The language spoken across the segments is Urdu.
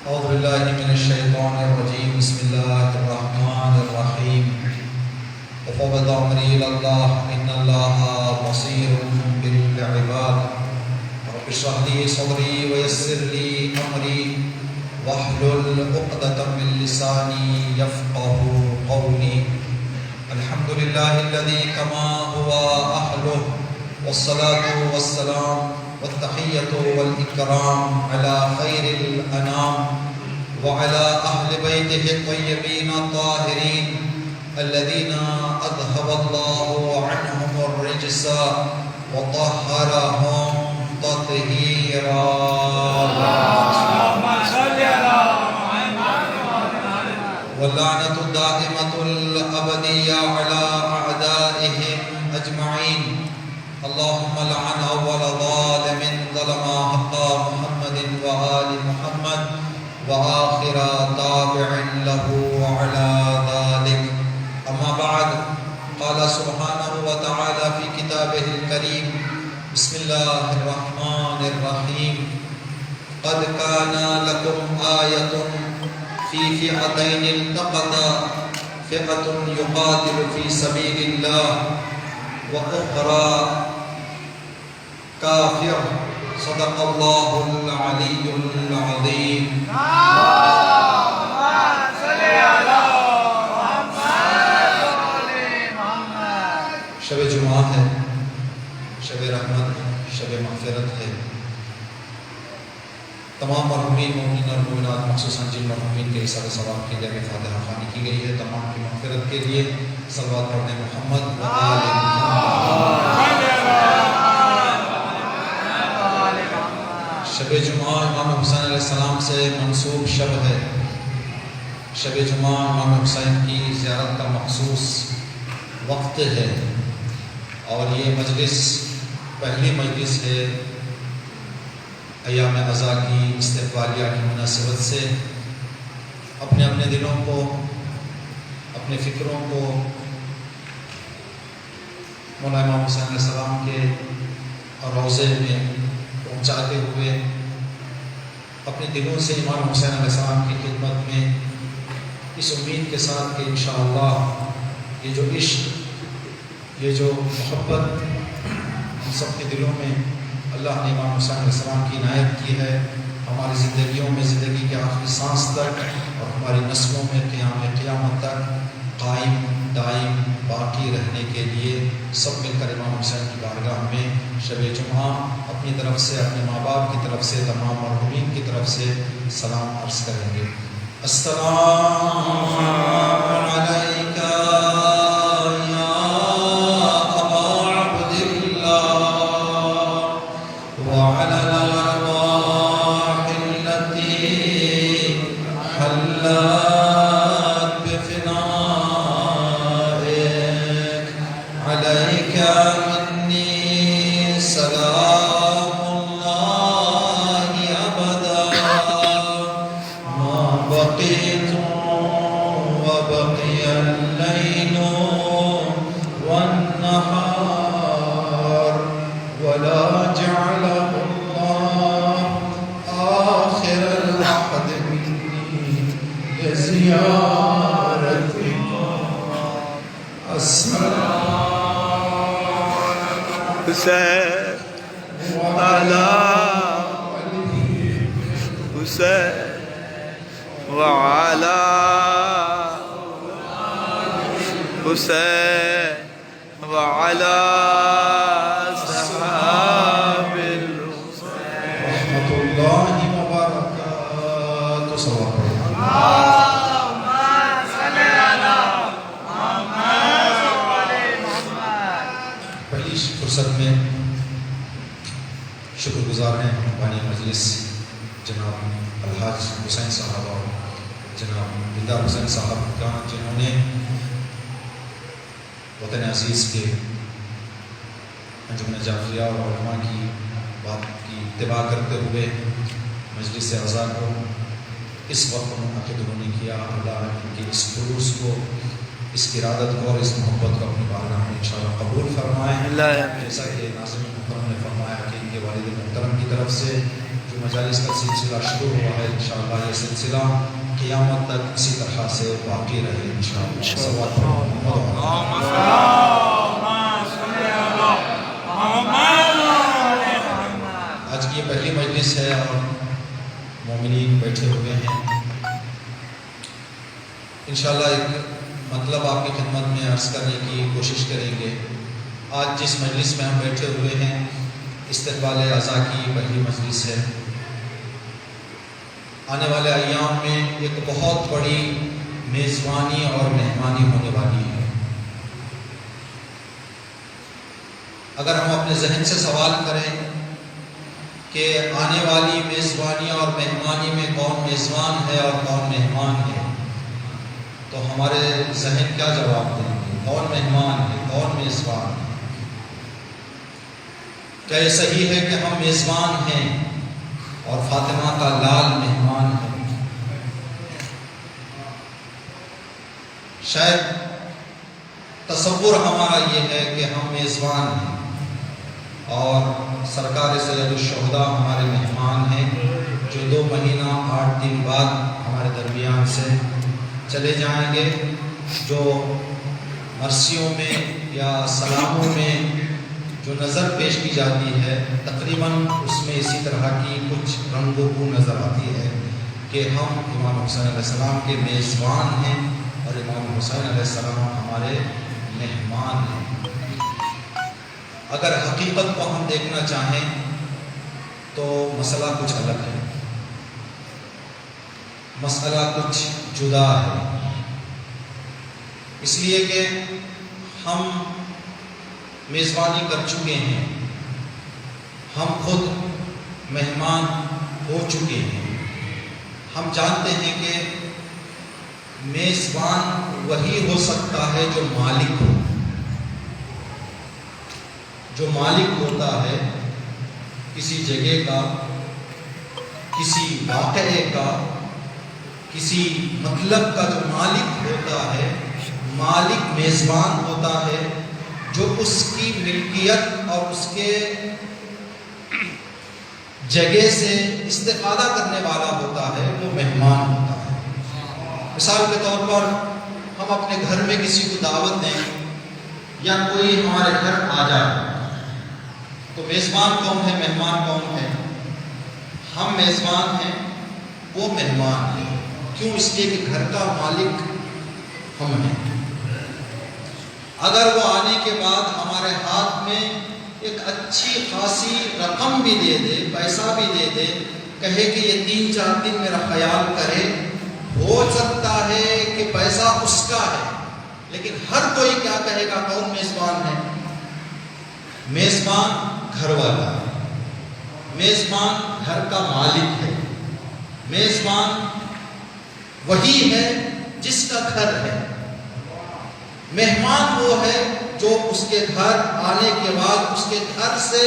أعوذ بالله من الشيطان الرجيم. بسم الله الرحمن الرحيم. وفوض أمري إلى الله إن الله بصير بالعباد. رب اشرح لي صدري ويسر لي أمري واحلل عقدة من لساني يفقه قولي. الحمد لله الذي كما هو أهله، والصلاة والسلام والتحية والإكرام على خير الأنام وعلى أهل بيته الطيبين الطاهرين الذين أذهب الله عنهم الرجس وطهرهم تطهيرا. واللعنة الدائمة الأبدية على أعدائهم أجمعين. اللهم لعن أول ظالم ظلم حق محمد وآل محمد وآخر تابع له على ذلك. أما بعد، قال سبحانه وتعالى في كتابه الكريم: بسم الله الرحمن الرحيم. قد كان لكم آية في فئتين التقتا، فئة يقاتل في سبيل الله وأخرى كافر. صدق الله العلي العظيم. شب جمعہ ہے، شب رحمت، شب مغفرت ہے. تمام مرحومین مومنین اور مومنات، مخصوصاً جن مرحومین کے اثر ثواب کے لیے فاتحہ خوانی کی گئی ہے، تمام کی مغفرت کے لیے صلوات پڑھنے محمد و آل محمد. شب جمعہ امام حسین علیہ السلام سے منسوب شب ہے. شب جمعہ امام حسین کی زیارت کا مخصوص وقت ہے، اور یہ مجلس پہلی مجلس ہے ایام عزا کی استقبالیہ کی مناسبت سے. اپنے اپنے دلوں کو، اپنے فکروں کو مولانا امام حسین علیہ السلام کے روضے میں پہنچاتے ہوئے اپنے دلوں سے امام حسین علیہ السلام کی خدمت میں اس امید کے ساتھ کہ انشاءاللہ یہ جو عشق، یہ جو محبت ہم سب کے دلوں میں اللہ نے امام حسین علیہ السلام کی عنایت کی ہے، ہماری زندگیوں میں، زندگی کے آخری سانس تک اور ہماری نسلوں میں قیامت تک قائم دائم باقی رہنے کے لیے سب مل کر امام حسین کی بارگاہ میں شب جمعہ اپنی طرف سے، اپنے ماں باپ کی طرف سے، تمام مرحومین کی طرف سے سلام عرض کریں گے. السلام علیکہ شکر گزار ہیں بانی مجلس جناب الحاج حسین صاحب اور جناب بیدار حسین صاحب کا، جنہوں نے وطن عزیز کے انجمن جعفریہ اور علماء کی بات کی اتباع کرتے ہوئے مجلس عزا کو اس وقت منعقد ہونے کیا. اللہ ان کے اس خلوص کو، اس کی ارادت کو اور اس محبت کو اپنی بارگاہ میں انشاءاللہ قبول فرمائیں. جیسا کہ ناظرین محترم نے فرمایا کہ ان کے والد محترم کی طرف سے جو مجالس کا سلسلہ شروع ہوا ہے، انشاءاللہ یہ سلسلہ قیامت تک اسی طرح سے باقی رہے انشاءاللہ۔ آج کی یہ پہلی مجلس ہے اور مومنین بیٹھے ہوئے ہیں۔ انشاءاللہ ایک مطلب آپ کی خدمت میں عرض کرنے کی کوشش کریں گے۔ آج جس مجلس میں ہم بیٹھے ہوئے ہیں استقبال اعزاء کی پہلی مجلس ہے۔ آنے والے ایام میں ایک بہت بڑی میزبانی اور مہمانی ہونے والی ہے۔ اگر ہم اپنے ذہن سے سوال کریں کہ آنے والی میزبانی اور مہمانی میں کون میزبان ہے اور کون مہمان ہے، تو ہمارے ذہن کیا جواب دیں گے؟ کون مہمان ہے، کون میزبان ہے؟ کیا یہ صحیح ہے کہ ہم میزبان ہیں اور فاطمہ کا لال مہمان ہے؟ شاید تصور ہمارا یہ ہے کہ ہم میزبان ہیں اور سرکار سید الشہداء ہمارے مہمان ہیں، جو 2 مہینہ 8 دن بعد ہمارے درمیان سے چلے جائیں گے، جو مرثیوں میں یا سلاموں میں جو نظر پیش کی جاتی ہے تقریباً اس میں اسی طرح کی کچھ رنگ و بو نظر آتی ہے کہ ہم امام حسین علیہ السلام کے میزبان ہیں اور امام حسین علیہ السلام ہمارے مہمان ہیں۔ اگر حقیقت کو ہم دیکھنا چاہیں تو مسئلہ کچھ الگ ہے، مسئلہ کچھ جدا ہے، اس لیے کہ ہم میزبانی کر چکے ہیں، ہم خود مہمان ہو چکے ہیں۔ ہم جانتے ہیں کہ میزبان وہی ہو سکتا ہے جو مالک ہو، جو مالک ہوتا ہے کسی جگہ کا، کسی واقعے کا، کسی مطلب کا، جو مالک ہوتا ہے، مالک میزبان ہوتا ہے۔ جو اس کی ملکیت اور اس کے جگہ سے استفادہ کرنے والا ہوتا ہے وہ مہمان ہوتا ہے۔ مثال کے طور پر ہم اپنے گھر میں کسی کو دعوت دیں یا کوئی ہمارے گھر آ جائے تو میزبان کون ہے، مہمان کون ہے؟ ہم میزبان ہیں، وہ مہمان ہے۔ کیوں؟ اس لیے کہ گھر کا مالک ہم ہیں۔ اگر وہ آنے کے بعد ہمارے ہاتھ میں ایک اچھی خاصی رقم بھی دے دے، پیسہ بھی دے دے، کہے کہ یہ 3-4 دن میرا خیال کرے، ہو سکتا ہے کہ پیسہ اس کا ہے، لیکن ہر کوئی کیا کہے گا؟ کون میزبان ہے؟ میزبان گھر والا ہے، میزبان گھر کا مالک ہے، میزبان وہی ہے جس کا گھر ہے۔ مہمان وہ ہے جو اس کے گھر آنے کے بعد اس کے گھر سے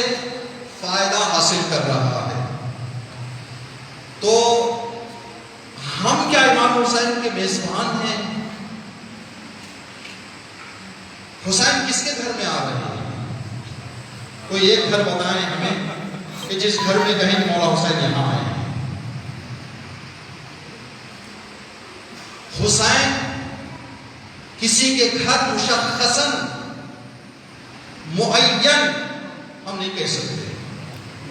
فائدہ حاصل کر رہا ہے۔ تو ہم کیا امام حسین کے میزبان ہیں؟ حسین کس کے گھر میں آ رہے ہیں؟ کوئی ایک گھر بتائیں ہمیں کہ جس گھر میں کہیں کہ مولا حسین یہاں آئے ہیں۔ حسین کسی کے گھر مشخصاً معین ہم نہیں کہہ سکتے۔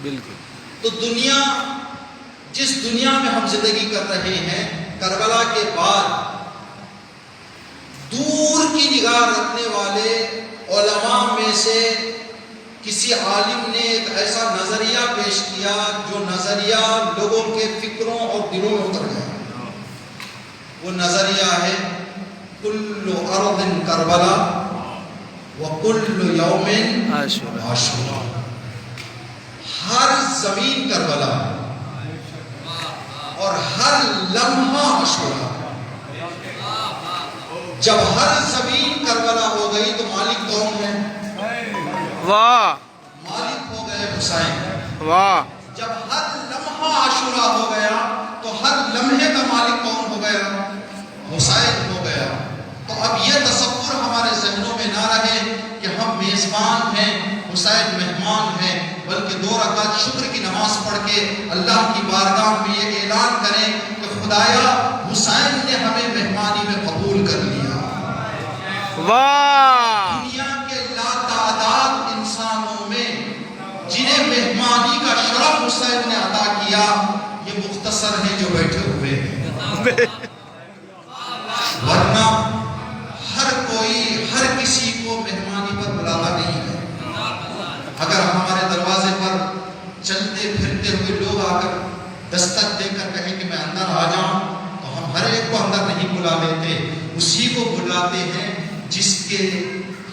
بالکل۔ تو دنیا، جس دنیا میں ہم زندگی کر رہے ہیں، کربلا کے بعد دور کی نگاہ رکھنے والے علماء میں سے کسی عالم نے ایک ایسا نظریہ پیش کیا جو نظریہ لوگوں کے فکروں اور دلوں میں اتر گیا۔ وہ نظریہ ہے کل ارض کربلا وکل یوم عاشورا۔ ہر زمین کربلا اور ہر لمحہ عاشورا۔ جب ہر زمین کربلا ہو گئی تو مالک کون ہے؟ واہ، مالک ہو گئے حسین۔ واہ، جب ہر لمحہ عاشورا ہو گیا تو ہر لمحے کا مالک کون ہو گیا؟ حسین ہو گیا۔ تو اب یہ تصور ہمارے ذہنوں میں نہ رہے کہ ہم میزبان ہیں، حسین مہمان ہیں، بلکہ 2 رکعت شکر کی نماز پڑھ کے اللہ کی بارگاہ میں یہ اعلان کریں کہ خدایا حسین نے ہمیں مہمانی میں قبول کر لیا۔ واہ دنیا کے لاتعداد انسانوں میں جنہیں مہمانی کا شرف حسین نے عطا کیا، یہ مختصر ہیں جو بیٹھے ہوئے ہیں، ورنہ ہر کسی کو مہمانی پر بلانا نہیں ہے۔ اگر ہمارے دروازے پر چلتے پھرتے ہوئے لوگ آ کر دستک دے کر کہیں کہ میں اندر آ جاؤں، تو ہم ہر ایک کو اندر نہیں بلا لیتے، اسی کو بلاتے ہیں جس کے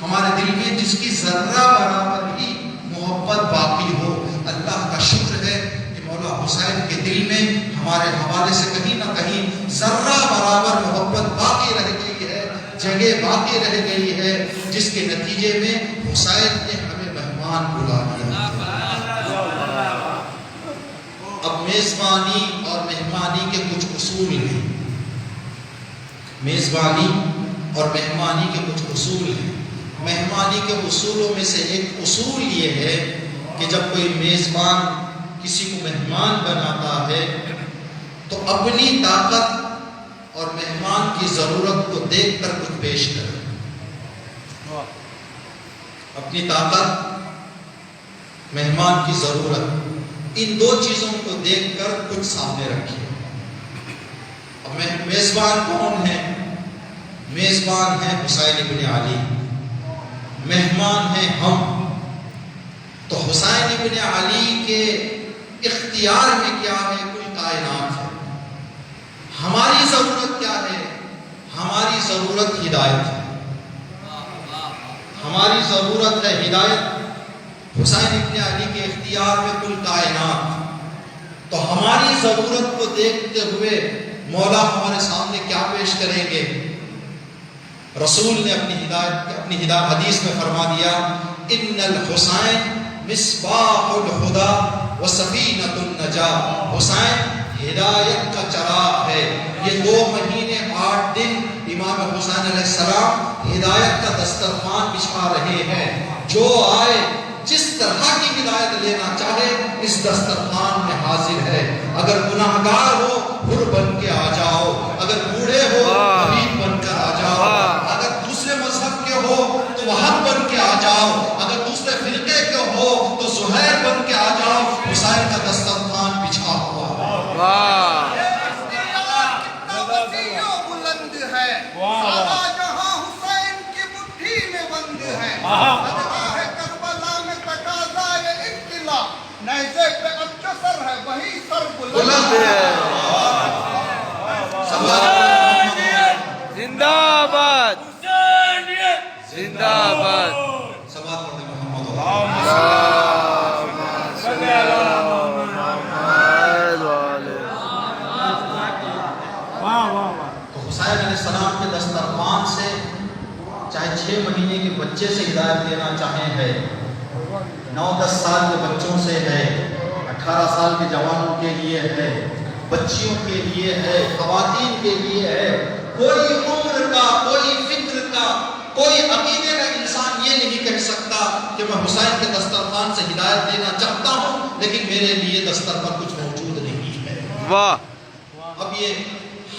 ہمارے دل میں جس کی ذرہ برابر ہی محبت باقی ہو۔ اللہ کا شکر ہے کہ مولا حسین کے دل میں ہمارے حوالے سے کہیں نہ کہیں ذرہ برابر محبت باقی رہ گئی ہے، جگہ باقی رہ گئی ہے، جس کے نتیجے میں حسین نے ہمیں مہمان بلا لیا۔ اب میزبانی اور مہمانی کے کچھ اصول ہیں، میزبانی اور مہمانی کے کچھ اصول ہیں۔ مہمانی کے اصولوں میں سے ایک اصول یہ ہے کہ جب کوئی میزبان کسی کو مہمان بناتا ہے تو اپنی طاقت اور مہمان کی ضرورت کو دیکھ کر کچھ پیش کرے۔ اپنی طاقت، مہمان کی ضرورت، ان 2 چیزوں کو دیکھ کر کچھ سامنے رکھیے۔ اب میزبان کون ہے؟ میزبان ہے حسین ابن علی، مہمان ہیں ہم۔ تو حسین ابن علی کے اختیار میں کیا ہے؟ کل کائنات ہے۔ ہماری ضرورت کیا ہے؟ ہماری ضرورت ہدایت ہے، ہماری ضرورت ہے ہدایت۔ حسین ابن علی کے اختیار میں کل کائنات، تو ہماری ضرورت کو دیکھتے ہوئے مولا ہمارے سامنے کیا پیش کریں گے؟ رسول نے اپنی ہدایت حدیث میں فرما دیا، ان الحسین مصباح الہدی و سفینۃ النجاۃ۔ حسین ہدایت کا چراغ ہے۔ یہ 2 مہینے 8 دن امام حسین علیہ السلام ہدایت کا دسترخوان بچھا رہے ہیں۔ جو آئے جس طرح کی ہدایت لینا چاہے اس دسترخوان میں حاضر ہے۔ اگر گناہگار ہو حر بن کے آ جاؤ، اگر بوڑھے ہو حبیب بن کر آ جاؤ، اگر دوسرے مذہب کے ہو تو وہاب بن کے آ جاؤ، اگر دوسرے فرقے کے ہو تو زہیر بن کے آ جاؤ۔ حسین کا دسترخوان بچھا ہوا ہے۔ واہ بلند ہے، سارا جہاں حسین کی مٹھی میں بند ہے۔ ہے کربلا میں تقاضائے اطلاع، نیزے پہ اچھا سر ہے وہی سر بلند ہے۔ زندہ آباد، زندہ آباد۔ صلوات پڑھتے محمد تو حسین علیہ السلام کے دسترخوان سے چاہے 6 مہینے کے بچے سے ہدایت لینا چاہیں ہے، 9-10 سال کے بچوں سے ہے، 18 سال کے جوانوں کے لیے ہے، بچیوں کے لیے ہے، خواتین کے لیے ہے۔ کوئی عمر کا، کوئی فکر کا، کوئی عقیدے کا انسان یہ نہیں کہہ سکتا کہ میں حسین کے دسترخوان سے ہدایت دینا چاہتا ہوں لیکن میرے لیے دستر پر کچھ موجود نہیں ہے۔ واہ اب یہ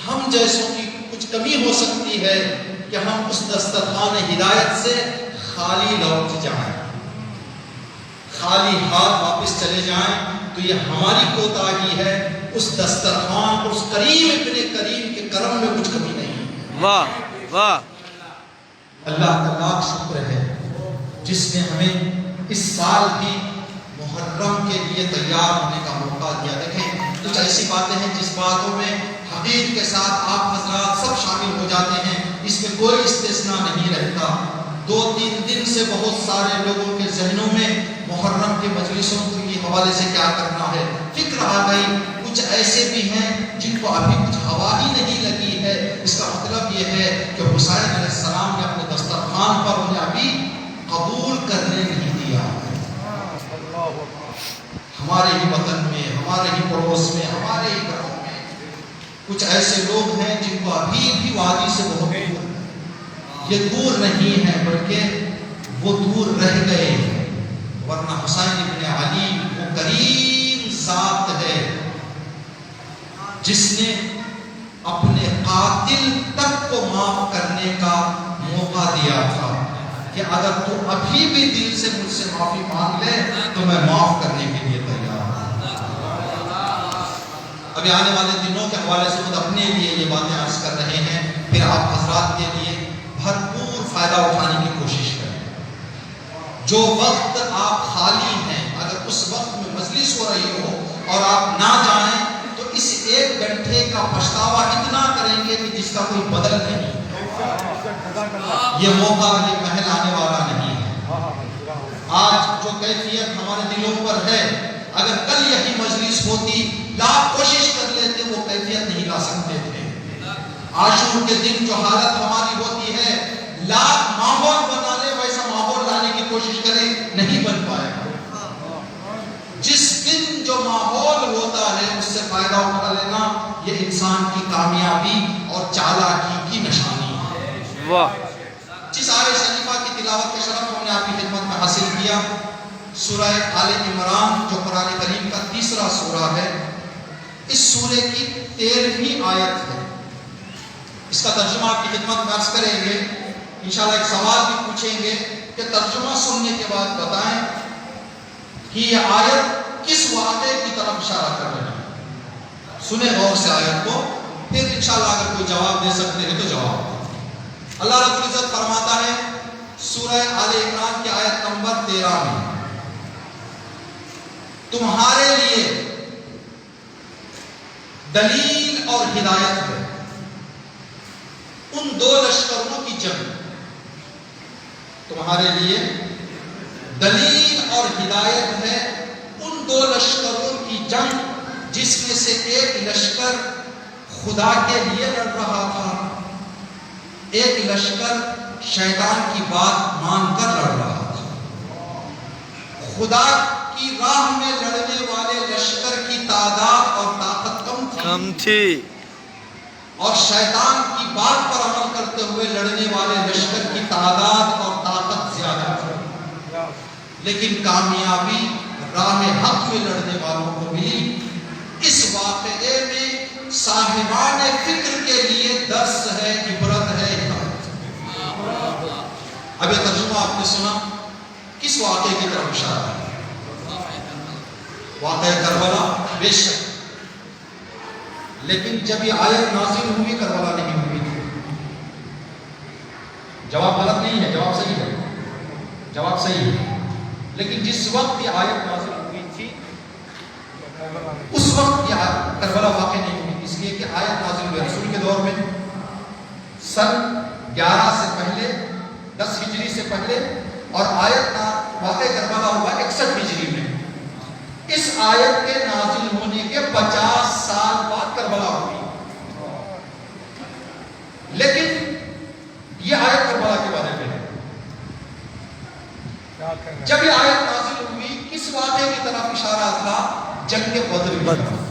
ہم جیسوں کی کچھ کمی ہو سکتی ہے کہ ہم اس دسترخوان ہدایت سے خالی لوٹ جائیں، خالی ہاتھ واپس چلے جائیں، تو یہ ہماری کوتاہی ہے۔ اس دسترخوان پر، اس کریم ابن کریم کے کرم میں کچھ کمی نہیں ہے۔ واہ واہ اللہ کا لاکھ شکر ہے جس نے ہمیں اس سال بھی محرم کے لیے تیار ہونے کا موقع دیا۔ دیکھیں کچھ ایسی باتیں ہیں جس باتوں میں حقیقت کے ساتھ آپ حضرات سب شامل ہو جاتے ہیں، اس میں کوئی استثناء نہیں رہتا۔ 2-3 دن سے بہت سارے لوگوں کے ذہنوں میں محرم کے مجلسوں کے حوالے سے کیا کرنا ہے فکر آ گئی۔ کچھ ایسے بھی ہیں جن کو ابھی کچھ ہوا ہی نہیں لگی ہے۔ اس کا مطلب یہ ہے کہ حسین علیہ السلام نے اپنے دسترخوان پر انہیں ابھی قبول کرنے نہیں دیا ہے۔ ہمارے ہی وطن میں، ہمارے ہی پڑوس میں، ہمارے ہی گھروں میں کچھ ایسے لوگ ہیں جن کو ابھی بھی وادی سے بہت دور ہے۔ یہ دور نہیں ہے بلکہ وہ دور رہ گئے ہیں۔ ورنہ حسین ابن علی وہ کریم ذات ہے جس نے اپنے قاتل تک کو معاف کرنے کا موقع دیا تھا کہ اگر تو ابھی بھی دل سے مجھ سے معافی مانگ لے تو میں معاف کرنے کے لیے تیار ہوں۔ ابھی آنے والے دنوں کے حوالے سے خود اپنے لیے یہ باتیں عرض کر رہے ہیں، پھر آپ حضرات کے لیے بھرپور فائدہ اٹھانے کی کوشش کریں۔ جو وقت آپ خالی ہیں، اگر اس وقت میں مجلس ہو رہی ہو اور آپ نہ جائیں تو اس 1 گھنٹے کا پچھتاوا اتنا کریں گے کہ جس کا کوئی بدل نہیں۔ یہ موقع یہ محل آنے والا نہیں ہے۔ آج جو کیفیت ہمارے دلوں پر ہے، اگر کل یہی مجلس ہوتی لاکھ کوشش کر لیتے وہ کیفیت نہیں لا سکتے تھے۔ عاشور کے دن جو حالت ہماری ہوتی ہے، لاکھ ماحول بنا لے ویسا ماحول لانے کی کوشش کریں نہیں بن پائے گا۔ جس دن جو ماحول ہوتا ہے اس سے فائدہ اٹھا لینا یہ انسان کی کامیابی اور چالاکی کی نشانی ہے۔ واہ! جس آیت شریفہ کی تلاوت کا شرف ہم نے آپ کی خدمت میں حاصل کیا، سورہ آل عمران جو قرآن کریم کا 3را سورہ ہے، اس سورے کی 13ویں آیت ہے۔ اس کا ترجمہ آپ کی خدمت میں عرض کریں گے، انشاءاللہ ایک سوال بھی پوچھیں گے کہ ترجمہ سننے کے بعد بتائیں کہ یہ آیت کس واقعے کی طرف اشارہ کر رہی ہے۔ سنیں غور سے آیت کو، پھر انشاءاللہ اگر کوئی جواب دے سکتے ہیں تو جواب۔ اللہ رب العزت فرماتا ہے سورہ آل عمران کی آیت نمبر 13 میں، تمہارے لیے دلیل اور ہدایت ہے ان 2 لشکروں کی جنگ۔ تمہارے لیے دلیل اور ہدایت ہے ان 2 لشکروں کی جنگ جس میں سے ایک لشکر خدا کے لیے لڑ رہا تھا، ایک لشکر شیطان کی بات مان کر لڑ رہا تھا۔ خدا کی راہ میں لڑنے والے لشکر کی تعداد اور طاقت کم تھی اور شیطان کی بات پر عمل کرتے ہوئے لڑنے والے لشکر کی تعداد اور طاقت زیادہ تھی، لیکن کامیابی راہ حق میں لڑنے والوں کو ملی۔ اس واقعے میں صاحبان فکر کے لیے درس ہے، عبرت ہے۔ اب یہ ترجمہ آپ نے سنا، کس واقعے کی طرف اشارہ ہے؟ واقعہ کربلا، بے شک، لیکن جب یہ آیت نازل ہوئی کربلا نہیں ہوئی تھی۔ جواب غلط نہیں ہے، جواب صحیح ہے، جواب صحیح ہے، لیکن جس وقت یہ آیت نازل ہوئی تھی اس وقت یہ کربلا واقع نہیں ہوئی، اس لیے کہ آیت نازل ہوئی رسول کے دور میں سن 11 سے پہلے، 10 ہجری سے پہلے، اور آیت واقع کربلا ہوا 61 ہجری میں۔ اس آیت کے نازل ہونے کے 50 سال بعد کربلا ہوئی، لیکن یہ آیت کربلا کے بارے میں ہے۔ جب یہ آیت نازل ہوئی کس واقعے کی طرف اشارہ تھا؟ جنگ بدر کی طرف۔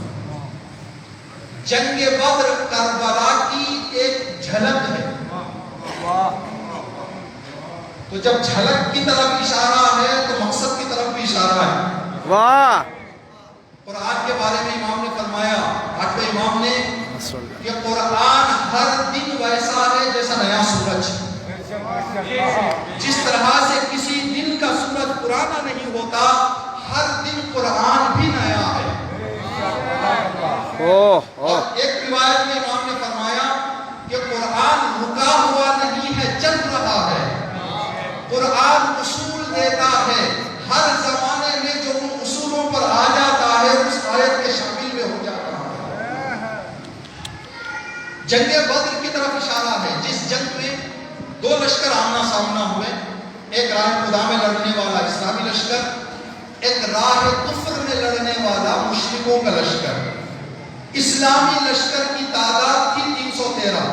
جنگ بدر کربلا کی ایک جھلک ہے، تو جب جھلک کی طرف اشارہ ہے تو مقصد کی طرف بھی اشارہ ہے۔ واہ! قرآن کے بارے میں امام نے فرمایا، 8ویں امام نے، کہ قرآن ہر دن ویسا ہے جیسا نیا سورج۔ جس طرح سے کسی دن کا سورج پرانا نہیں ہوتا، ہر دن قرآن بھی نیا ہے۔ اور ایک روایت میں امام نے فرمایا کہ قرآن رکا ہوا نہیں ہے، چل رہا ہے۔ قرآن اصول دیتا ہے، ہر زمانے میں جو ان اصولوں پر آ جاتا ہے اس آیت کے شامل میں ہو جاتا ہے۔ جنگ بدر کی طرف اشارہ ہے، جس جنگ میں 2 لشکر آمنا سامنا ہوئے، ایک راہ خدا میں لڑنے والا اسلامی لشکر، ایک راہ کفر میں لڑنے والا مشرکوں کا لشکر۔ اسلامی لشکر کی تعداد تھی 313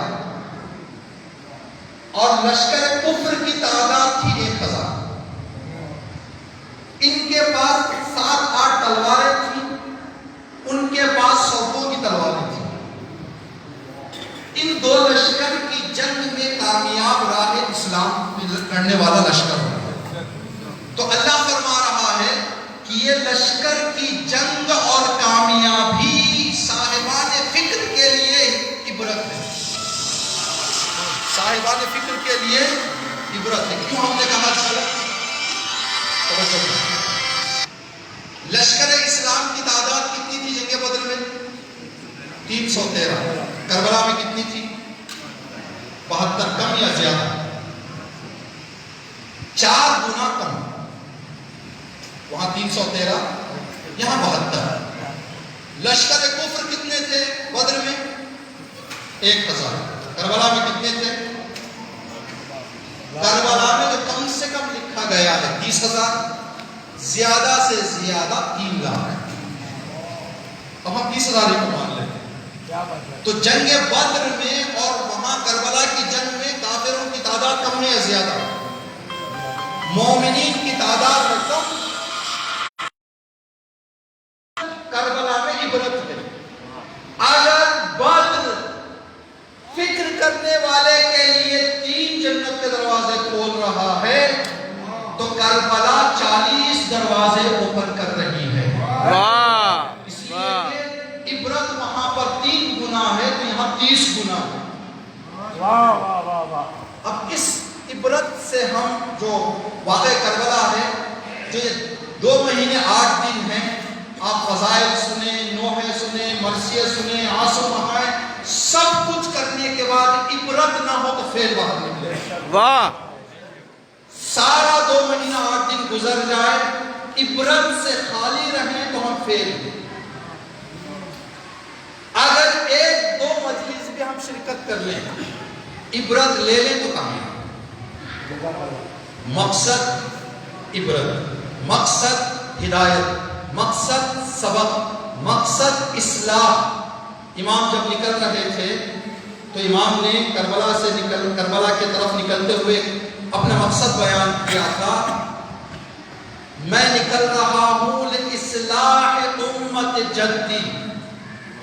اور لشکر کفر کی تعداد تھی 1000۔ ان کے پاس 7-8 تلواریں تھیں، ان کے پاس 100 کی تلواریں تھیں۔ ان 2 لشکر کی جنگ میں کامیاب راہ اسلام میں لڑنے والا لشکر ہوا۔ تو اللہ فرما رہا ہے یہ لشکر کی جنگ اور کامیابی صاحبان فکر کے لیے عبرت ہے. صاحبان فکر کے لیے عبرت ہے. کیوں ہم نے کہا چلا لشکر اسلام کی تعداد کتنی تھی جنگ بدر میں؟ 313. کربلا میں کتنی تھی؟ 72. کم یا زیادہ؟ 4 گنا کم. وہاں 313 یہاں 72. لشکر کفر کتنے تھے بدر میں؟ 1000. کربلا میں کتنے تھے؟ کربلا میں جو کم سے کم لکھا گیا ہے 30,000، زیادہ سے زیادہ 3 لاکھ. اب ہم 30,000 ہی کو مان لیتے ہیں. تو جنگ بدر میں اور وہاں کربلا کی جنگ میں کافروں کی تعداد کم ہے یا زیادہ؟ مومنین کی تعداد کم. کربلا میں عبرت ہے. اگر بدر فکر کرنے والے کے لیے 3 جنت کے دروازے کھول رہا ہے تو کربلا 40 دروازے اوپن کر رہی ہے. واہ اس لیے کہ عبرت وہاں پر 3 گنا ہے تو یہاں 30 گنا ہے. اب اس عبرت سے ہم جو واقع کربلا ہے، جو 2 مہینے 8 دن ہیں، آپ فضائل سنیں، نوحے سنیں، مرثیے سنیں، آنسو بہائیں، سب کچھ کرنے کے بعد عبرت نہ ہو تو فیل باہر نکلے. واہ سارا 2 مہینہ 8 دن گزر جائے، عبرت سے خالی رہیں تو ہم فیل ہیں. اگر 1-2 مجلس بھی ہم شرکت کر لیں، عبرت لے لیں تو کامیاب. مقصد عبرت، مقصد ہدایت، مقصد سبق، مقصد اصلاح. امام جب نکل رہے تھے تو امام نے کربلا کی طرف نکلتے ہوئے اپنا مقصد بیان کیا تھا. میں نکل رہا ہوں لإصلاح امت جدی،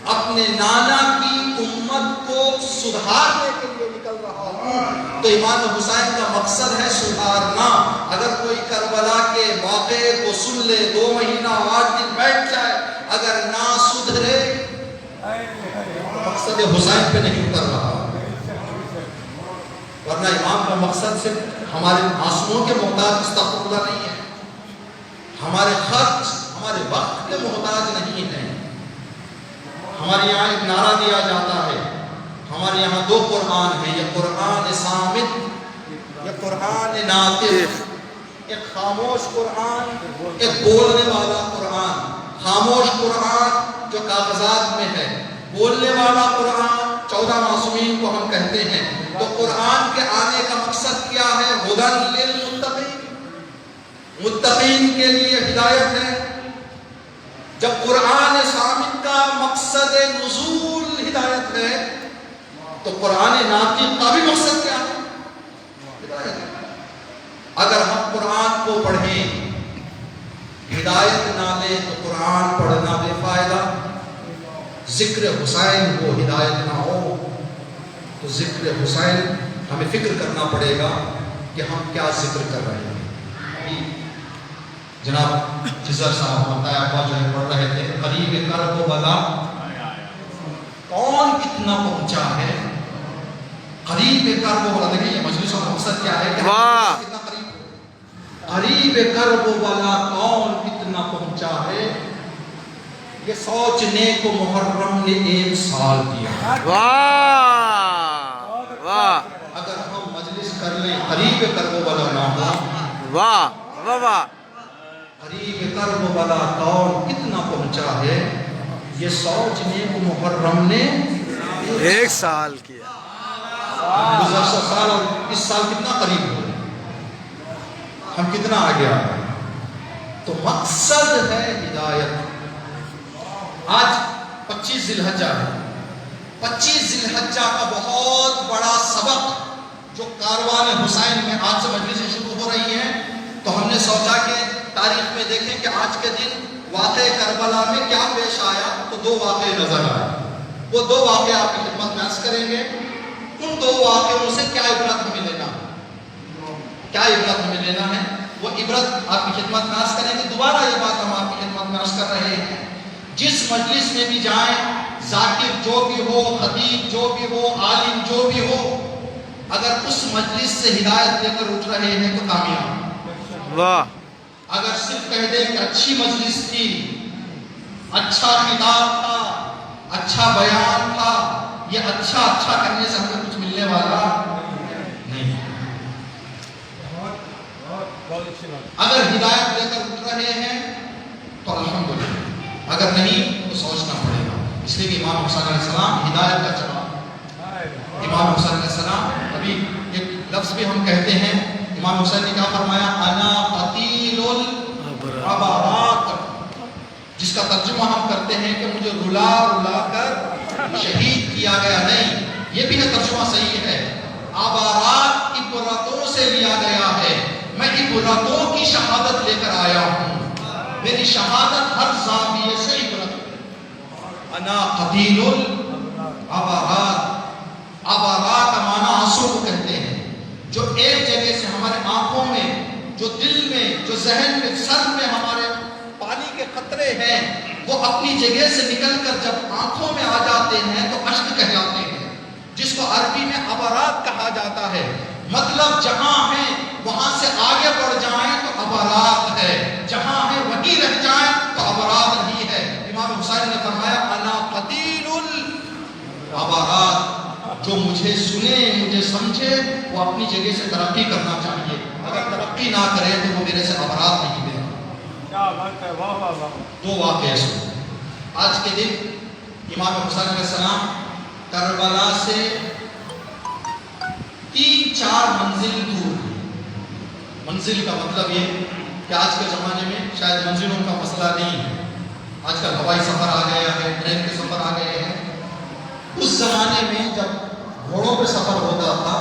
اپنے نانا کی امت کو سدھارنے کے لیے نکل رہا ہوں. تو امام حسین کا مقصد ہے سدھارنا. اگر کوئی کربلا کے واقعے کو سن لے، 2 مہینہ 8 دن بیٹھ جائے، اگر نہ سدھرے، مقصد حسین پہ نہیں اتر رہا. ورنہ امام کا مقصد صرف ہمارے معصوموں کے محتاج استغفر نہیں ہے، ہمارے خرچ، ہمارے وقت کے محتاج نہیں ہے. ہمارے یہاں ایک نعرہ دیا جاتا ہے، ہمارے یہاں 2 قرآن ہیں، یہ قرآن صامت، یہ قرآن ناطق. ایک خاموش قرآن، ایک بولنے والا قرآن. خاموش قرآن جو کاغذات میں ہے، بولنے والا قرآن 14 معصومین کو ہم کہتے ہیں. تو قرآن کے آنے کا مقصد کیا ہے؟ ہدی للمتقین، متقین کے لیے ہدایت ہے. جب قرآن صامت کا مقصد نزول ہدایت ہے تو قرآن ناطق کا بھی مقصد کیا ہے؟ ہدایت ہے. اگر ہم قرآن کو پڑھیں ہدایت نہ لیں تو قرآن پڑھنا بے فائدہ. ذکر حسین کو ہدایت نہ ہو تو ذکر حسین ہمیں فکر کرنا پڑے گا کہ ہم کیا ذکر کر رہے ہیں. جناب جزر صاحب مطایا ابا جو ہے پڑھ رہے تھے، قریب کرب و بلا کون کتنا پہنچا ہے. قریب کرب و بلا، دیکھیں یہ مجلس کا مقصد کیا ہے کہ ہم کتنا قریب ہو. قریب کرب و بلا کون کتنا پہنچا ہے، یہ سوچنے کو محرم نے 1 سال دیا. واہ واہ اگر ہم مجلس کر لیں قریب کرب و بلا نہ ہو، واہ واہ واہ قریب کرب و بلا کون کتنا پہنچا ہے، یہ سوچنے کو محرم نے 1 سال کیا. گزشتہ سال اور اس سال کتنا قریب ہو، ہم کتنا آگے آ گئے. تو مقصد ہے ہدایت. آج 25 ذی الحجہ ہے. 25 ذی الحجہ کا بہت بڑا سبق جو کاروان حسین میں آج سے مجلسیں شروع ہو رہی ہیں، تو ہم نے سوچا کہ تاریخ میں دیکھیں کہ آج کے دن واقع کربلا میں کیا پیش آیا. تو 2 واقعے نظر آئے. وہ 2 واقعے آپ کی خدمت میں عرض کریں گے. ان 2 واقعوں سے کیا عبرت ہمیں لینا ہے، کیا عبرت ہمیں لینا ہے. وہ عبرت آپ کی خدمت میں عرض کریں گے. دوبارہ یہ بات ہم آپ کی خدمت میں عرض کر رہے ہیں، جس مجلس میں بھی جائیں، ذاکر جو بھی ہو، خطیب جو بھی ہو، عالم جو بھی ہو، اگر اس مجلس سے ہدایت لے کر اٹھ رہے ہیں تو کامیاب. واہ اگر صرف کہہ دیں کہ اچھی مجلس تھی، اچھا خطاب تھا، اچھا بیان تھا، یہ اچھا کرنے سے ہمیں کچھ ملنے والا نہیں. اگر ہدایت لے کر اٹھ رہے ہیں تو الحمدللہ، اگر نہیں تو سوچنا پڑے گا. اس لیے کہ امام حسین علیہ السلام ہدایت کا چراغ. امام حسین علیہ السلام، ابھی ایک لفظ بھی ہم کہتے ہیں، امام حسین نے کیا فرمایا؟ انا قتیل العبرات، جس کا ترجمہ ہم کرتے ہیں کہ مجھے رلا کر شہید کیا گیا. نہیں، یہ بھی ہے ترجمہ صحیح ہے. عبرات عبرتوں سے لیا گیا ہے، میں عبرتوں کی شہادت لے کر آیا ہوں. میری شہادت ہر زاویے سے عبرت. انا قتیل العبرات. عبرات کا معنی آنسو کو کہتے ہیں، جو ایک جگہ سے ہمارے آنکھوں میں، جو دل میں، جو ذہن میں، سر میں ہمارے پانی کے قطرے ہیں، وہ اپنی جگہ سے نکل کر جب آنکھوں میں آ جاتے ہیں تو اشک کہلاتے ہیں، جس کو عربی میں عبرات کہا جاتا ہے. مطلب جہاں ہیں وہاں سے آگے بڑھ جائیں تو عبرات ہے، جہاں ہیں وہیں رہ جائیں تو عبرات نہیں ہے. امام حسین نے فرمایا انا قتیل العبرات. جو مجھے سنے، مجھے سمجھے، وہ اپنی جگہ سے ترقی کرنا چاہیے. اگر ترقی نہ کرے تو وہ میرے سے عبرات نہیں دے گا. دو واقعے سنو. آج کے دن امام حسین علیہ السلام کربلا سے 3-4 منزل دور. منزل کا مطلب یہ کہ آج کے زمانے میں شاید منزلوں کا مسئلہ نہیں ہے، آج کل ہوائی سفر آ گیا ہے، ٹرین کے سفر آ گئے ہیں. اس زمانے میں جب گھوڑوں پہ سفر ہوتا تھا،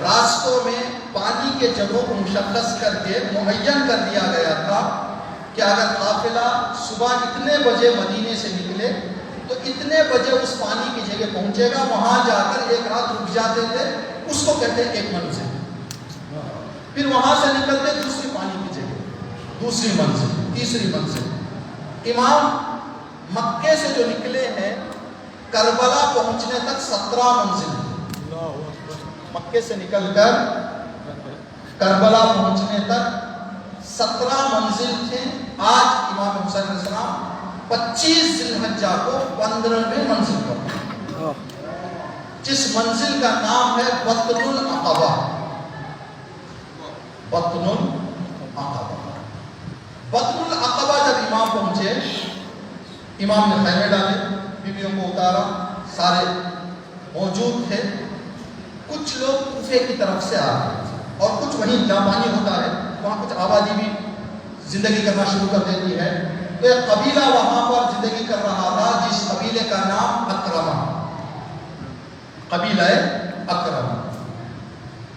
راستوں میں پانی کے جگہوں کو مشخص کر کے معین کر دیا گیا تھا کہ اگر قافلہ صبح اتنے بجے مدینے سے نکلے تو اتنے بجے اس پانی کی جگہ پہنچے گا. وہاں جا کر ایک رات رک جاتے تھے، اس کو کہتے ہیں ایک منزل. پھر وہاں سے نکلتے دوسری پانی کی جگہ، دوسری منزل، تیسری منزل. امام مکے سے جو نکلے ہیں کربلا پہنچنے تک 17 منزل. مکے سے نکل کر کربلا پہنچنے تک 17 منزل تھے. آج امام حسین علیہ السلام 25 ذی الحجہ کو 15ویں منزل پر، جس منزل کا نام ہے بطن العقبہ. بطن العقبہ. بطن العقبہ جب امام پہنچے، امام نے خیمے ڈالے، بیویوں کو اتارا، سارے موجود تھے. کچھ لوگ کوفے کی طرف سے آ رہے تھے اور کچھ وہیں جہاں پانی ہوتا ہے وہاں کچھ آبادی بھی زندگی کرنا شروع کر دیتی ہے. تو ایک قبیلہ وہاں پر زندگی کر رہا تھا جس قبیلے کا نام اکرمہ. قبیلہ اکرمہ.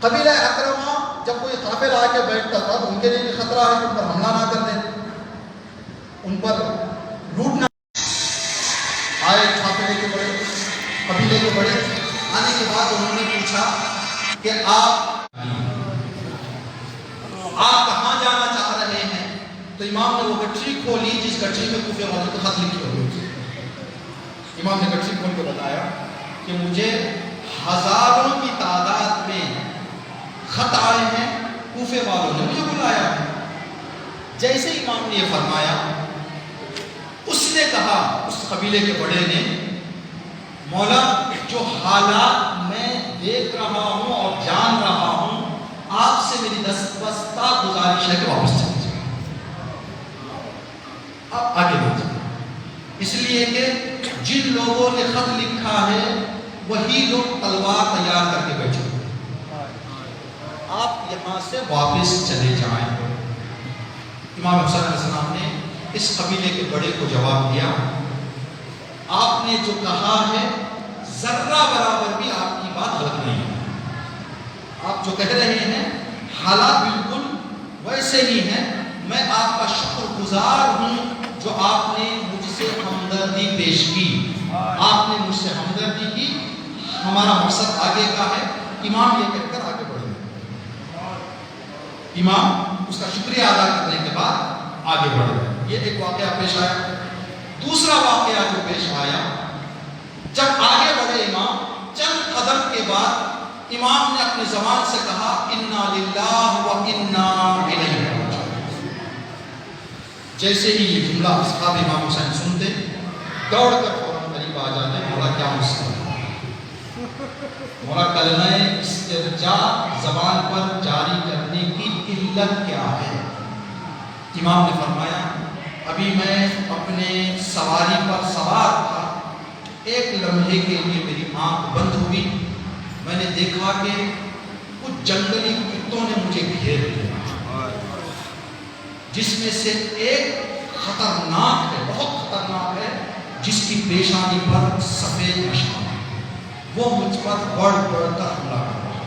قبیلہ اکرمہ جب کوئی قافلہ آ کے بیٹھتا تھا تو ان کے لیے بھی خطرہ ہے کہ ان پر حملہ نہ کر دیں، ان پر لوٹنا. آئے قافلے کے بڑے، قبیلے کے بڑے. آنے کے بعد انہوں نے پوچھا کہ آپ کہاں جانا چاہ رہے ہیں؟ تو امام نے وہ گٹھری کھولی جس گٹھری میں کوفے والوں کو خط لکھے ہوئے تھے. امام نے گٹھری کھول کے بتایا کہ مجھے ہزاروں کی تعداد میں خط آئے ہیں، کوفے والوں نے مجھے بلایا ہے. جیسے امام نے یہ فرمایا، اس نے کہا، اس قبیلے کے بڑے نے، مولا جو حالات میں دیکھ رہا ہوں اور جان رہا ہوں، آپ سے میری دستبستہ گزارش ہے کہ واپس چلے جائیں. آپ آگے بڑھ جائیں، اس لیے کہ جن لوگوں نے خط لکھا ہے وہی لوگ تلوار تیار کر کے بیٹھے. آپ یہاں سے واپس چلے جائیں. امام حسین علیہ السلام نے اس قبیلے کے بڑے کو جواب دیا، آپ نے جو کہا ہے ذرہ برابر بھی آپ کی بات غلط نہیں ہے. آپ جو کہہ رہے ہیں حالات بالکل ویسے ہی ہیں. میں آپ کا شکر گزار ہوں جو آپ نے مجھ سے ہمدردی پیش کی. آپ نے مجھ سے ہمدردی کی، ہمارا مقصد آگے کا ہے. امام یہ کہہ کر آگے بڑھے. امام اس کا شکریہ ادا کرنے کے بعد آگے بڑھ گئے. یہ ایک واقعہ پیش آیا. دوسرا واقعہ جو پیش آیا، جب آگے بڑھے امام، چند قدم کے بعد امام نے اپنی زبان سے کہا انا للہ و انا الیہ راجعون. جیسے ہی یہ جملہ اصحاب امام حسین سنتے، دوڑ کر فوراً قریب آ جاتے. مولا کیا مسئلہ ہے؟ مولا کلمہ استرجاع زبان پر جاری کرنے کی علت کیا ہے؟ امام نے فرمایا ابھی میں اپنے سواری پر سوار تھا، ایک لمحے کے لیے میری آنکھ بند ہوئی، میں نے دیکھا کہ کچھ جنگلی کتوں نے مجھے گھیر لیا، جس میں سے ایک خطرناک ہے، بہت خطرناک ہے، جس کی پیشانی پر سفید نشان ہے. وہ مجھ پر بڑھ کر حملہ کر رہا ہے.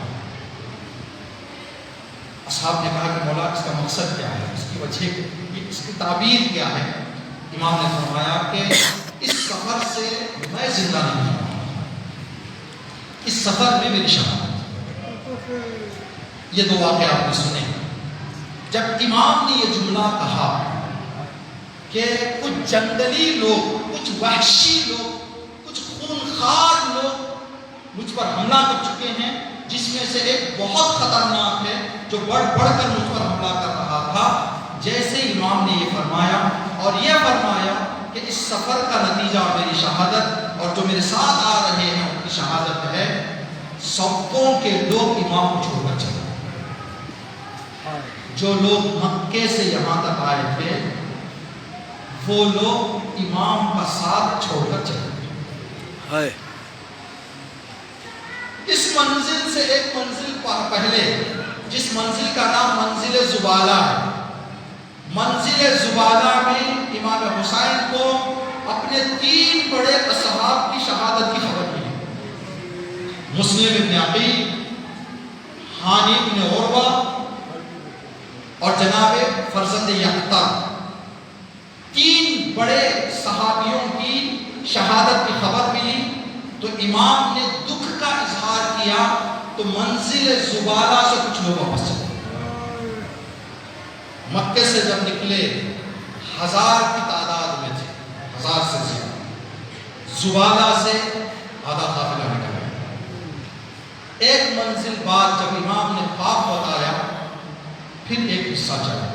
اصحاب نے کہا کہ مولا اس کا مقصد کیا ہے، اس کی وجہ اس کی تعبیر کیا ہے؟ امام نے فرمایا کہ اس سفر سے میں زندہ نہیں ہوں، اس سفر میں میری شہادت. یہ دو واقعہ آپ نے سنے. جب امام نے یہ جملہ کہا کہ کچھ جنگلی لوگ، کچھ وحشی لوگ، کچھ خونخوار لوگ مجھ پر حملہ کر چکے ہیں، جس میں سے ایک بہت خطرناک ہے جو بڑھ کر مجھ پر حملہ کر رہا تھا، جیسے امام نے یہ فرمایا اور یہ فرمایا کہ اس سفر کا نتیجہ میری شہادت اور جو میرے ساتھ آ رہے ہیں ان کی شہادت ہے، سبوں کے لوگ امام کو چھوڑ کر چلے. جو لوگ مکے سے یہاں تک آئے تھے وہ لوگ امام کا ساتھ چھوڑ کر چلے. اس منزل سے ایک منزل پہلے، جس منزل کا نام منزل زبالہ ہے، منزل زبالہ میں امام حسین کو اپنے 3 بڑے اصحاب کی شہادت کی خبر ملی. مسلم ابن عقیل، ہانی ابن عروہ اور جناب فرزند یحتہ، 3 بڑے صحابیوں کی شہادت کی خبر ملی. تو امام نے دکھ کا اظہار کیا تو منزل زبالہ سے کچھ لوگ واپس چلے. مکے سے جب نکلے 1000 کی تعداد میں تھے، 1000 سے زیادہ. زبالہ سے آدھا قافلہ نکلا. ایک منزل بعد جب امام نے خواب بتایا پھر ایک حصہ چلا.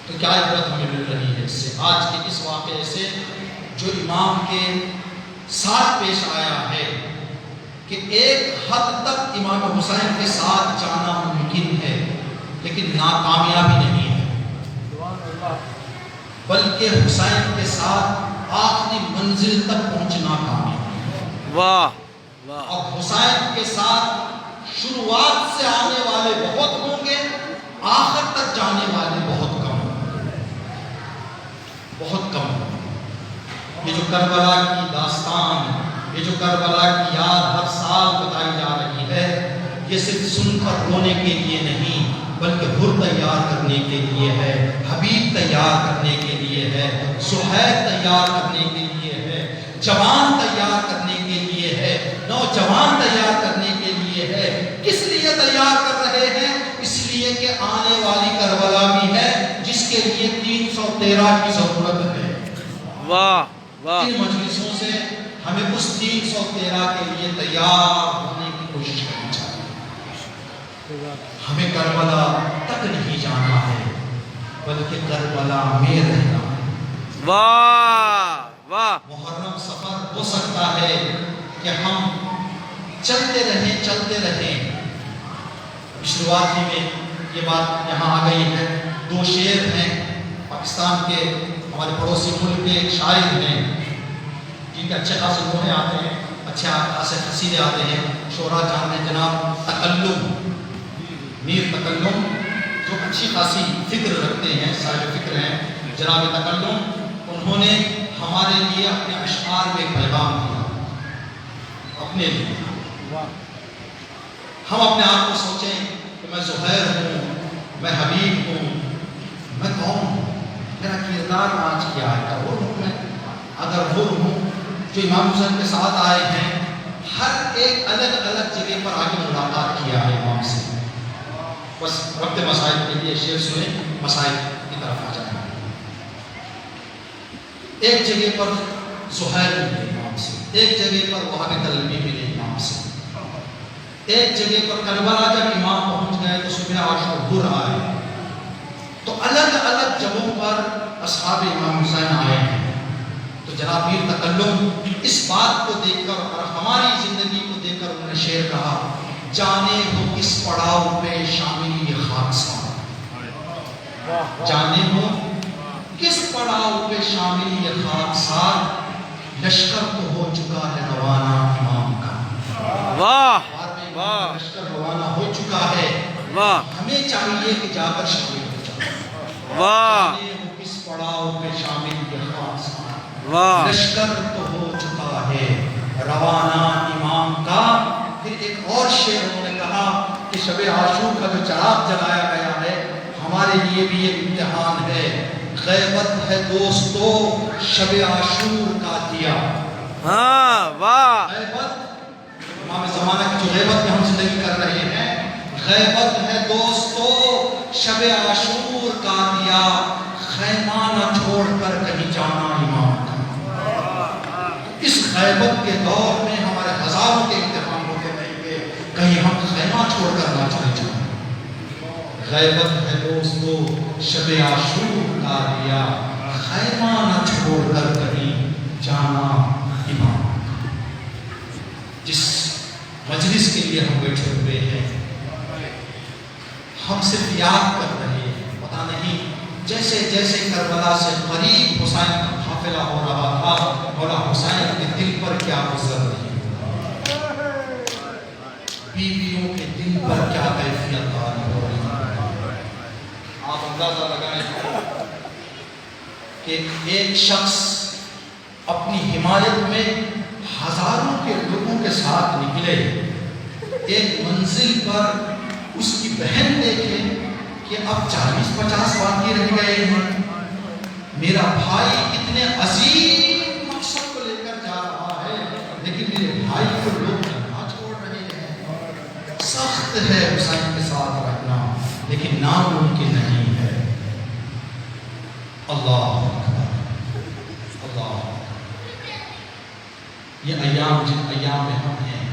تو کیا عبرت ہمیں مل رہی ہے اس سے، آج کے اس واقعے سے جو امام کے ساتھ پیش آیا ہے کہ ایک حد تک امام حسین کے ساتھ جانا ممکن ہے لیکن ناکامیابی نہیں ہے، بلکہ حسین کے ساتھ آخری منزل تک پہنچنا کامیابی ہے. واہ واہ. اور حسین کے ساتھ شروعات سے آنے والے بہت ہوں گے، آخر تک جانے والے بہت کم ہوں گے، بہت کم ہوں گے. یہ جو کربلا کی داستان، یہ جو کربلا کی یاد ہر سال بتائی جا رہی ہے، یہ صرف سن کر رونے کے لیے نہیں بلکہ حر تیار کرنے کے لیے ہے، حبیب تیار کرنے کے لیے ہے، سہیل تیار کرنے کے لیے ہے، جوان تیار کرنے کے لیے ہے، نوجوان تیار کرنے کے لیے ہے. کس لیے تیار کر رہے ہیں؟ اس لیے کہ آنے والی کربلا بھی ہے جس کے لیے 313 کی ضرورت ہے. واہ واہ. ان مجلسوں سے ہمیں اس 313 کے لیے تیار ہونے کی کوشش کرنی چاہیے. ہمیں کربلا تک نہیں جانا ہے بلکہ کربلا میں رہنا ہے. واہ واہ. محرم سفر ہو سکتا ہے کہ ہم چلتے رہیں. شروعات ہی میں یہ بات یہاں آ گئی ہے. 2 شعر ہیں پاکستان کے، ہمارے پڑوسی ملک کے ایک شاعر ہیں جن کے اچھے خاصے دوہے آتے ہیں، اچھے خاصے قصیدے آتے ہیں. شعراء جان ہیں جناب تکلم، میر تکلم، جو اچھی خاصی فکر رکھتے ہیں، صاحب فکر ہیں جناب تکلم. انہوں نے ہمارے لیے اپنے اشعار میں پیغام دیا اپنے لیے. ہم اپنے آپ کو سوچیں کہ میں زہیر ہوں، میں حبیب ہوں، میں کون ہوں، میرا کردار آج کیا ہے؟ کیا وہ ہوں میں؟ اگر وہ ہوں جو امام حسین کے ساتھ آئے ہیں، ہر ایک الگ الگ جگہ پر آ کے ملاقات کیا ہے امام سے، بس ربط مسائل کے لیے شعر سنیں، مسائل کی طرف آ جائیں۔ ایک جگہ پر زہیر ملے امام سے، ایک جگہ پر وہاب کلبی ملے امام سے، ایک جگہ پر کربلا جب امام پہنچ گئے تو صبح عاشور آئے، تو الگ الگ جگہوں پر اصحاب امام حسین آئے ہیں۔ تو جناب میر تکلم اس بات کو دیکھ کر اور ہماری زندگی کو دیکھ کر انہوں نے شعر کہا، جانے ہو کس پڑاؤ پہ شامل یہ خاکسار، جانے ہو کس پڑاؤ پہ شامل یہ خاکسار، لشکر تو ہو چکا ہے روانہ امام کا، واہ واہ لشکر روانہ ہو چکا ہے، واہ ہمیں چاہیے کہ جا کر شامل ہو جائے۔ واہ جانے ہو کس پڑاؤ پہ شامل یہ خاکسار، واہ لشکر تو ہو چکا ہے روانہ امام کا۔ پھر ایک اور شعر انہوں نے کہا کہ شب عاشور کا جو چراغ جلایا گیا ہے ہمارے لیے بھی یہ امتحان ہے، غیبت ہے دوستو شب عاشور کا دیا، ہاں واہ غیبت امام زمانہ کی جو غیبت میں ہم زندگی کر رہے ہیں، غیبت ہے دوستو شب عاشور کا دیا، خیمہ نہ چھوڑ کر کہیں جانا امام کا۔ اس غیبت کے دور میں ہمارے ہزاروں کے امتحان ہوتے رہیں گے، کہیں ہم خیمہ چھوڑ کر نہ چلے جائیں۔ غیبت ہے دوستو شب عاشور کا دیا، خیمہ نہ چھوڑ کر کہیں جانا امام کا۔ جس مجلس کے لیے ہم بیٹھے ہوئے ہیں ہم صرف یاد کر رہے ہیں، پتہ نہیں جیسے جیسے کربلا سے قریب حسین کا قافلہ ہو رہا تھا، مولا حسین کے دل پر کیا گزر رہی ہے، بیویوں کے دل پر کیا کیفیت آ رہی ہو رہی ہے۔ آپ اندازہ لگائیں کہ ایک شخص اپنی حمایت میں ہزاروں کے لوگوں کے ساتھ نکلے، ایک منزل پر اس کی بہن دیکھے کہ اب 40-50 باقی رہ گئے ہیں، میرا بھائی اتنے عظیم مقصد کو لے کر جا رہا ہے لیکن میرے بھائی کو لوگ نہ چھوڑ رہے ہیں۔ سخت ہے حسین کے ساتھ رہنا لیکن ناممکن نہیں ہے۔ اللہ اکبر، اللہ اکبر۔ یہ ایام جن ایام میں ہم ہیں،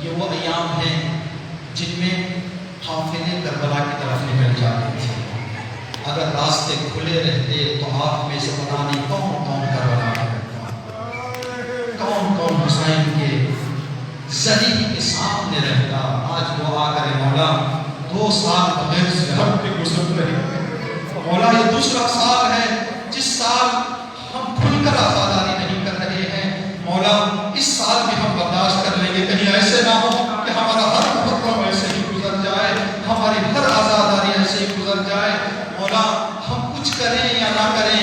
یہ وہ ایام ہیں جن میں حافظ کربلا کی طرف نکل جاتے تھے۔ اگر راستے کھلے رہتے تو آپ میں سے پتہ نہیں کون کون کربلا کرتا، کون کون حسین کے زریح کے سامنے رہتا۔ آج وہ آ کر مولا 2 سال بغیر زیارت کے گزر رہے، مولا یہ دوسرا سال ہے جس سال ہم کھل کر آزاداری نہیں کر رہے ہیں، مولا اس سال بھی ہم برداشت کر لیں گے، کہیں ایسے نہ ہو کہ ہمارا ہر محرم ایسے ہی گزر جائے، ہماری ہر آزاداری ایسے ہی گزر جائے۔ مولا ہم کچھ کریں یا نہ کریں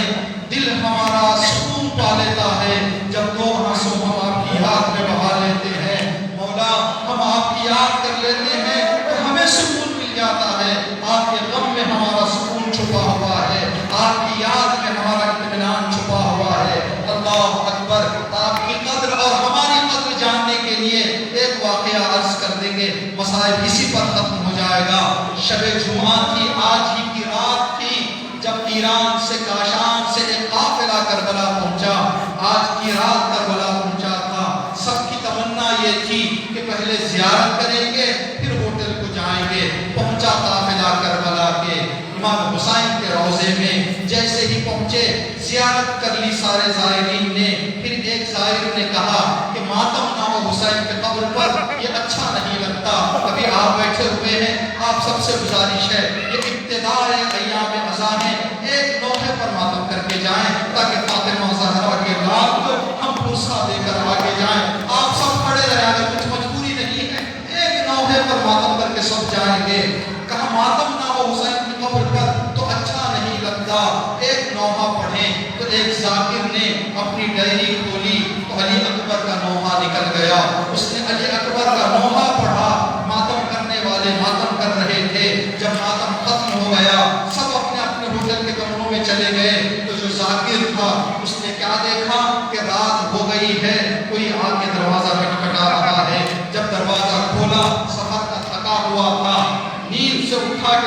دل ہمارا سکون پا لیتا ہے جب 2 آنسو ہم آپ کی یاد میں بہا لیتے ہیں، مولا ہم آپ کی یاد کر لیتے ہیں تو ہمیں سکون مل جاتا ہے۔ آپ کے غم میں ہمارا سکون چھپا ہوا ہے، آپ کی یاد میں ہمارا اطمینان چھپا ہوا ہے۔ اللہ اکبر۔ آپ کی قدر اور ہماری قدر جاننے کے لیے ایک واقعہ عرض کر دیں گے، مسائل اسی پر ختم ہو جائے گا۔ شب جمعہ تھی، آج ہی کی رات تھی جب ایران سے کاشان سے ایک قافلہ کربلا پہنچا، آج کی رات کربلا پہنچا تھا۔ سب کی تمنا یہ تھی کہ پہلے زیارت کریں گے پھر ہوٹل کو جائیں گے۔ پہنچا قافلہ کربلا کے امام حسین کے روضے میں، جیسے ہی پہنچے زیارت کر لی سارے زائرین نے۔ پھر ایک زائر نے کہا کہ ماتم نہ ہو حسین کے قبر پر، یہ اچھا نہیں لگتا۔ ابھی آپ بیٹھے ہوئے ہیں، آپ سب سے گزارش ہے یہ ابتداء ایام اذان ہے، ایک لوحے پر ماتم کر کے جائیں تاکہ فاطمہ زہرا کے رات کو ہم پرسہ دے کر آگے جائیں۔ آپ سب کھڑے رہے، اگر کچھ مجبوری نہیں ہے ایک لوحے پر ماتم کر کے سب جائیں گے۔ کہا ماتم نہ ہو حسین کی قبر پر تو اچھا نہیں لگتا، ایک نوحہ پڑھیں۔ تو ایک ذاکر نے اپنی ڈائری کھولی تو علی اکبر کا نوحہ نکل گیا، اس نے علی اکبر کا نوحہ پڑھا۔ ماتم کرنے والے ماتم کر رہے تھے، جب ماتم ختم ہو گیا سب اپنے اپنے ہوٹل کے کمروں میں چلے گئے تو جو ذاکر تھا اس نے کیا دیکھا کہ رات ہو گئی ہے، کوئی آ کے دروازہ کھٹکھٹا رہا ہے۔ جب دروازہ کھولا سفر کا تھکا ہوا تھا، نیند سے اٹھا کے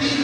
3